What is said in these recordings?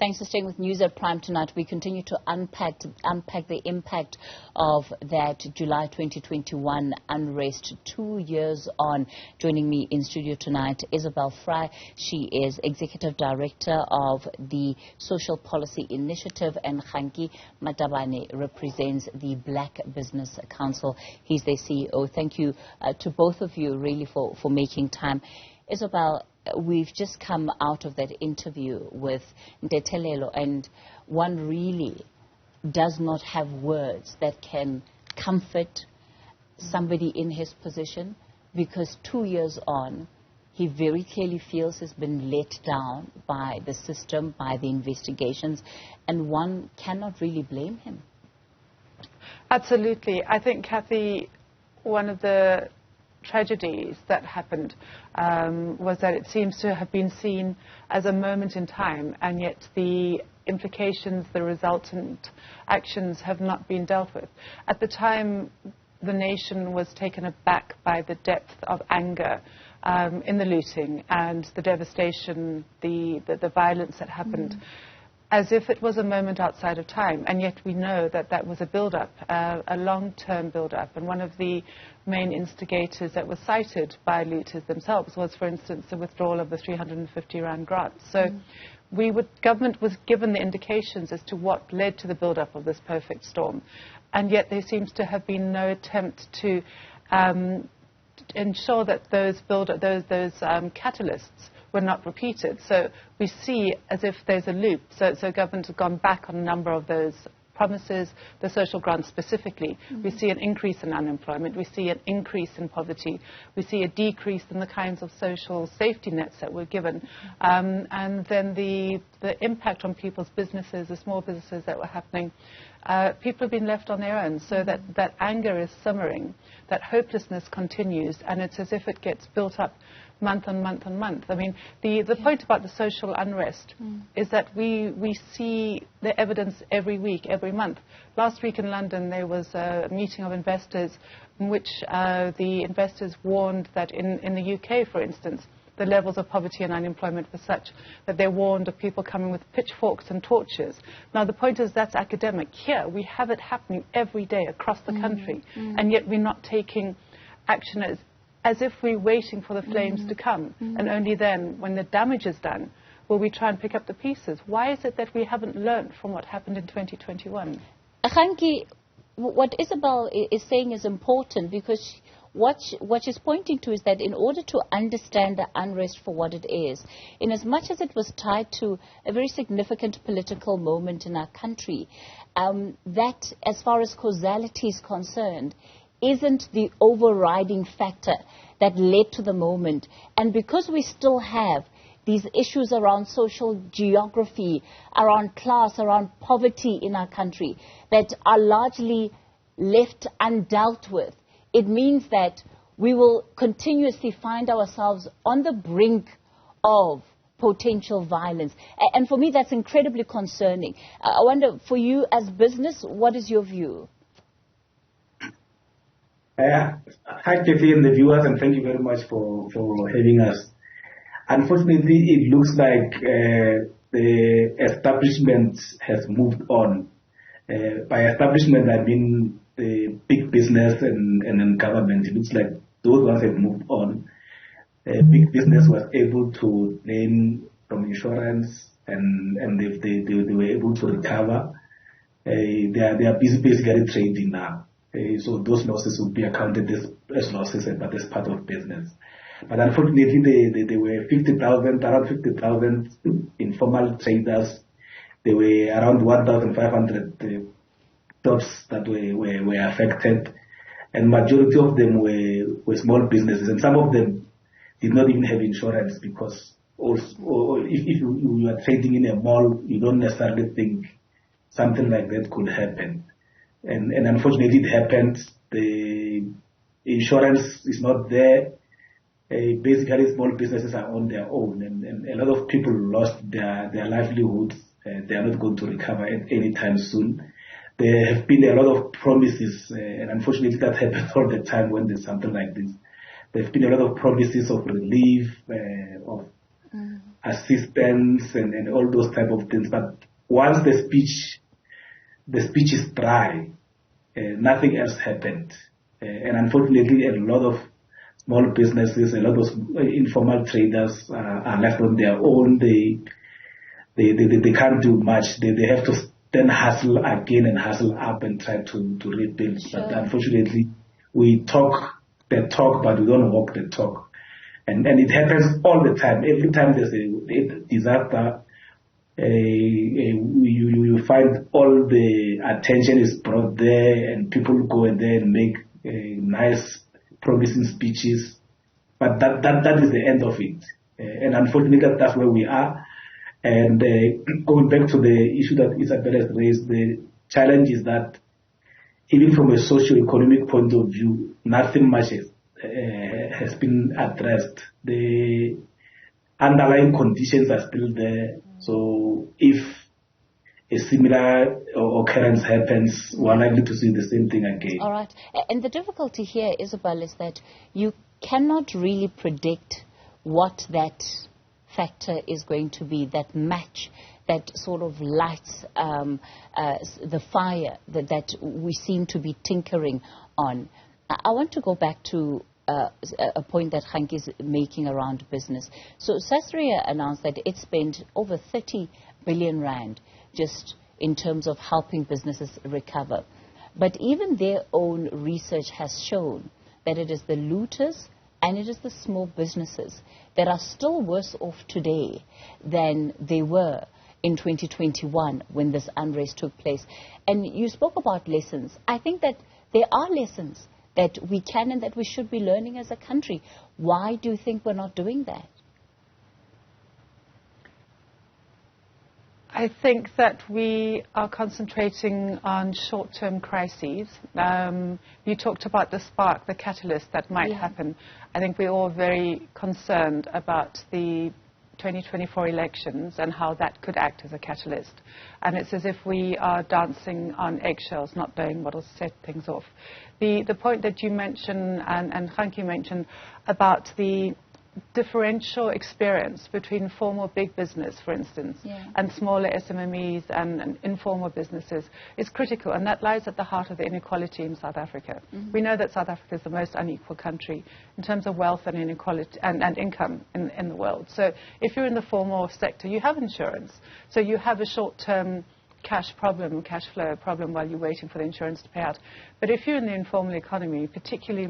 Thanks for staying with News at Prime tonight. We continue to unpack the impact of that July 2021 unrest 2 years on. Joining me in studio tonight, Isobel Frye. She is Executive Director of the Social Policy Initiative, and Kganki Matabane represents the Black Business Council. He's their CEO. Thank you to both of you really for making time. Isobel, we've just come out of that interview with Ntetelelo, and one really does not have words that can comfort somebody in his position, because 2 years on, he very clearly feels he's been let down by the system, by the investigations, and one cannot really blame him. Absolutely. I think, Kathy, one of the tragedies that happened was that it seems to have been seen as a moment in time, and yet the implications, the resultant actions have not been dealt with. At the time, the nation was taken aback by the depth of anger in the looting and the devastation, the violence that happened. As if it was a moment outside of time, and yet we know that that was a build-up, a long-term build-up. And one of the main instigators that was cited by looters themselves was, for instance, the withdrawal of the 350 Rand grant. So government was given the indications as to what led to the build-up of this perfect storm, and yet there seems to have been no attempt to ensure that those catalysts were not repeated. So we see as if there's a loop. So government has gone back on a number of those promises, the social grants specifically. We see an increase in unemployment. We see an increase in poverty. We see a decrease in the kinds of social safety nets that were given. And then the impact on people's businesses, the small businesses that were happening. People have been left on their own, so that anger is simmering, that hopelessness continues, and it's as if it gets built up month on month on month. I mean, the point about the social unrest is that we see the evidence every week, every month. Last week in London, there was a meeting of investors in which the investors warned that in the UK, for instance, the levels of poverty and unemployment were such that they warned of people coming with pitchforks and torches. Now, the point is that's academic. Here, we have it happening every day across the country, and yet we're not taking action as if we're waiting for the flames to come, and only then, when the damage is done, will we try and pick up the pieces. Why is it that we haven't learned from what happened in 2021? Kganki, what Isobel is saying is important, because what she's pointing to is that in order to understand the unrest for what it is, in as much as it was tied to a very significant political moment in our country, that as far as causality is concerned, isn't the overriding factor that led to the moment. And because we still have these issues around social geography, around class, around poverty in our country that are largely left undealt with, it means that we will continuously find ourselves on the brink of potential violence. And for me, that's incredibly concerning. I wonder, for you as business, what is your view? Hi, Kathy and the viewers, and thank you very much for having us. Unfortunately, it looks like the establishment has moved on. By establishment, I mean the big business and government. It looks like those ones have moved on. Big business was able to claim from insurance, and they were able to recover. They are basically trading now. So those losses would be accounted as losses, but as part of business. But unfortunately, there were around 50,000 informal traders. There were around 1,500 jobs that were affected, and majority of them were small businesses, and some of them did not even have insurance, because also, if you are trading in a mall, you don't necessarily think something like that could happen. And unfortunately, it happened. The insurance is not there. Basically, small businesses are on their own, and a lot of people lost their livelihoods. They are not going to recover anytime soon. There have been a lot of promises, and unfortunately, that happens all the time when there's something like this. There have been a lot of promises of relief, of assistance and all those type of things. But once the speech is dry, nothing else happened. And unfortunately, a lot of small businesses, a lot of informal traders are left on their own. They can't do much. They have to then hustle again and hustle up and try to rebuild. Sure. But unfortunately, we talk the talk, but we don't walk the talk. And it happens all the time. Every time there's a disaster, you find all the attention is brought there, and people go in there and make nice, promising speeches. But that is the end of it. And unfortunately, that's where we are. And going back to the issue that Isobel has raised, the challenge is that even from a socio-economic point of view, nothing much has been addressed. The underlying conditions are still there. So if a similar occurrence happens, we're likely to see the same thing again. All right. And the difficulty here, Isobel, is that you cannot really predict what that factor is going to be, that match, that sort of lights the fire that we seem to be tinkering on. I want to go back to a point that Kganki is making around business. So Sasria announced that it spent over 30 billion rand just in terms of helping businesses recover. But even their own research has shown that it is the looters and it is the small businesses that are still worse off today than they were in 2021 when this unrest took place. And you spoke about lessons. I think that there are lessons that we can and that we should be learning as a country. Why do you think we're not doing that? I think that we are concentrating on short-term crises. You talked about the spark, the catalyst that might happen. I think we're all very concerned about the 2024 elections and how that could act as a catalyst. And it's as if we are dancing on eggshells, not knowing what will set things off. The point that you mentioned and Kganki mentioned about the differential experience between formal big business, for instance, and smaller SMMEs and informal businesses is critical, and that lies at the heart of the inequality in South Africa. We know that South Africa is the most unequal country in terms of wealth and inequality and income in the world. So if you're in the formal sector, you have insurance, so you have a short-term cash flow problem while you're waiting for the insurance to pay out. But if you're in the informal economy, particularly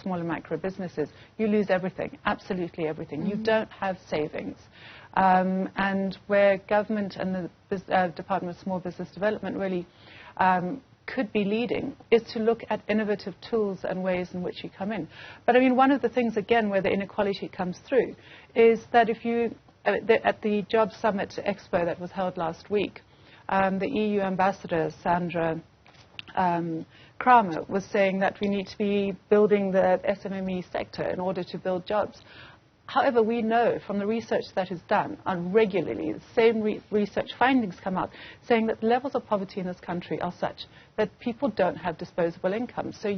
smaller micro businesses, you lose everything, absolutely everything. You don't have savings. And where government and the Department of Small Business Development really could be leading is to look at innovative tools and ways in which you come in. But I mean, one of the things, again, where the inequality comes through is that if you, at the Job Summit Expo that was held last week, the EU ambassador, Sandra Kramer, was saying that we need to be building the SMME sector in order to build jobs. However, we know from the research that is done on regularly, the same research findings come out saying that levels of poverty in this country are such that people don't have disposable income. So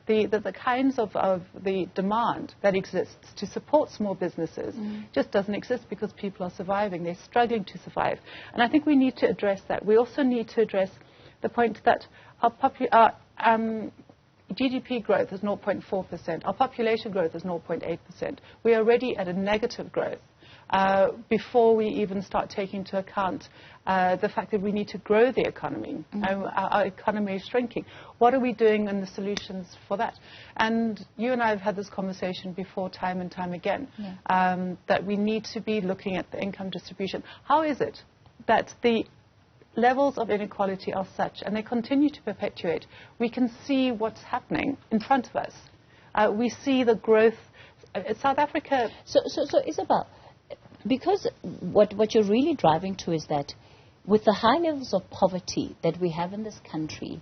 the kinds of the demand that exists to support small businesses just doesn't exist because people are surviving. They're struggling to survive. And I think we need to address that. We also need to address the point that our GDP growth is 0.4%. Our population growth is 0.8%. We are already at a negative growth before we even start taking into account the fact that we need to grow the economy. Our economy is shrinking. What are we doing and the solutions for that? And you and I have had this conversation before time and time again, that we need to be looking at the income distribution. How is it that the levels of inequality are such, and they continue to perpetuate? We can see what's happening in front of us. We see the growth. South Africa. So Isobel, because what you're really driving to is that with the high levels of poverty that we have in this country,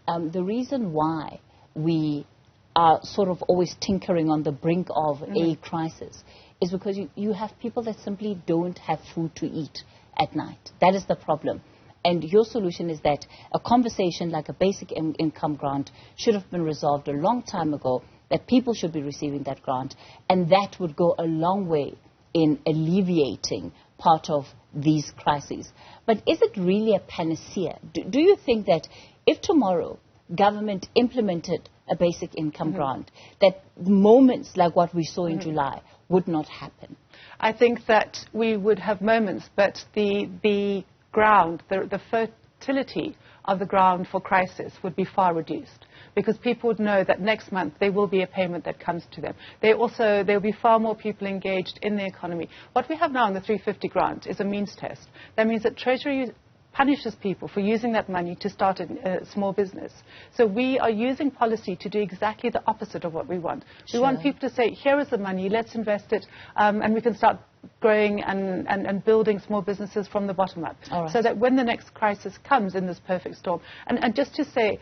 the reason why we are sort of always tinkering on the brink of a crisis is because you have people that simply don't have food to eat at night. That is the problem. And your solution is that a conversation like a basic income grant should have been resolved a long time ago, that people should be receiving that grant, and that would go a long way in alleviating part of these crises. But is it really a panacea? Do you think that if tomorrow government implemented a basic income grant, that moments like what we saw in July would not happen? I think that we would have moments, but the ground, the fertility of the ground for crisis would be far reduced, because people would know that next month there will be a payment that comes to them. There will be far more people engaged in the economy. What we have now in the 350 grant is a means test. That means that Treasury punishes people for using that money to start a small business. So we are using policy to do exactly the opposite of what we want. We want people to say, here is the money, let's invest it, and we can start growing and building small businesses from the bottom up. So that when the next crisis comes in this perfect storm, and just to say,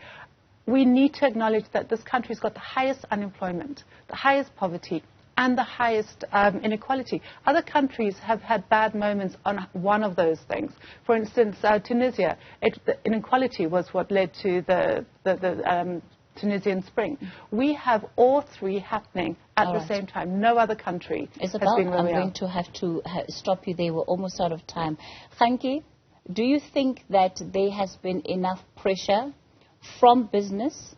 we need to acknowledge that this country's got the highest unemployment, the highest poverty, and the highest inequality. Other countries have had bad moments on one of those things. For instance, Tunisia, the inequality was what led to the Tunisian Spring. We have all three happening at the same time. No other country Isobel, has been where I'm we going to have to stop you there. We're almost out of time. Kganki, do you think that there has been enough pressure from business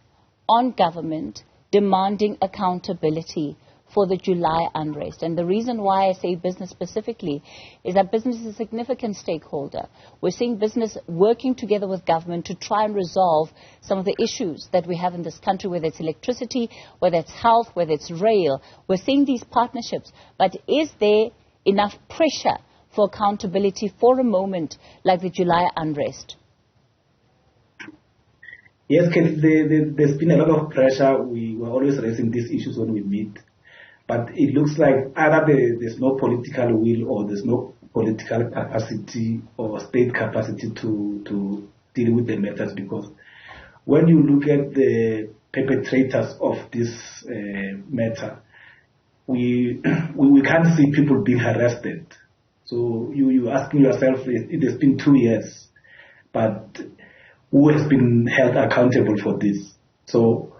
on government demanding accountability for the July unrest? And the reason why I say business specifically is that business is a significant stakeholder. We're seeing business working together with government to try and resolve some of the issues that we have in this country, whether it's electricity, whether it's health, whether it's rail. We're seeing these partnerships. But is there enough pressure for accountability for a moment like the July unrest? Yes, there's been a lot of pressure. We were always raising these issues when we meet. But it looks like either there's no political will or there's no political capacity or state capacity to deal with the matters, because when you look at the perpetrators of this matter, we can't see people being arrested. So you're asking yourself, it has been 2 years, but who has been held accountable for this? So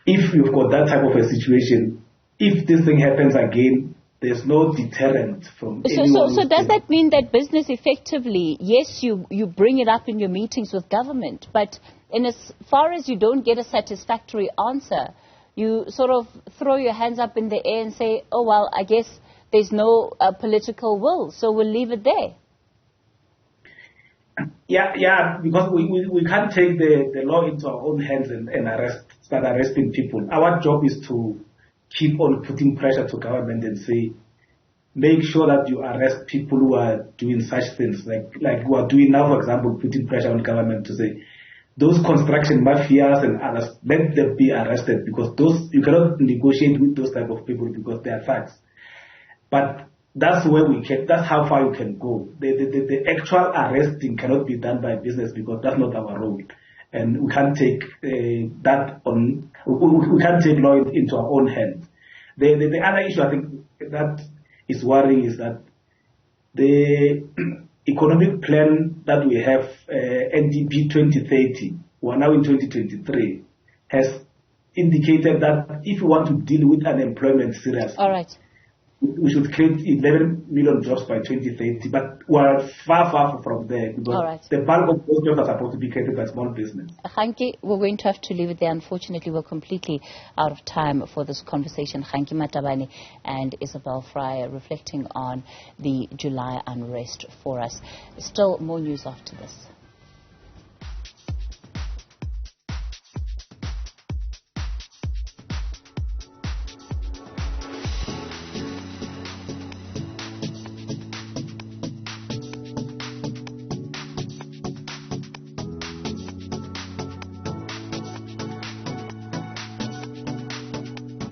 if you've got that type of a situation, if this thing happens again, there's no deterrent from anyone. So does that mean that business effectively, yes, you bring it up in your meetings with government, but in as far as you don't get a satisfactory answer, you sort of throw your hands up in the air and say, oh, well, I guess there's no political will, so we'll leave it there? Yeah, because we can't take the law into our own hands and start arresting people. Our job is to keep on putting pressure to government and say, make sure that you arrest people who are doing such things, like who are doing now, for example, putting pressure on government to say, those construction mafias and others, let them be arrested, because you cannot negotiate with those type of people because they are thugs. But that's how far you can go. The actual arresting cannot be done by business, because that's not our role. And we can't take we can't take law into our own hands. The other issue I think that is worrying is that the economic plan that we have, NDP 2030, we are now in 2023, has indicated that if we want to deal with unemployment seriously, we should create 11 million jobs by 2030, but we're far from there, because the bulk of those jobs are supposed to be created by small business. Kganki, we're going to have to leave it there. Unfortunately, we're completely out of time for this conversation. Kganki Matabane and Isobel Frye reflecting on the July unrest for us. Still more news after this.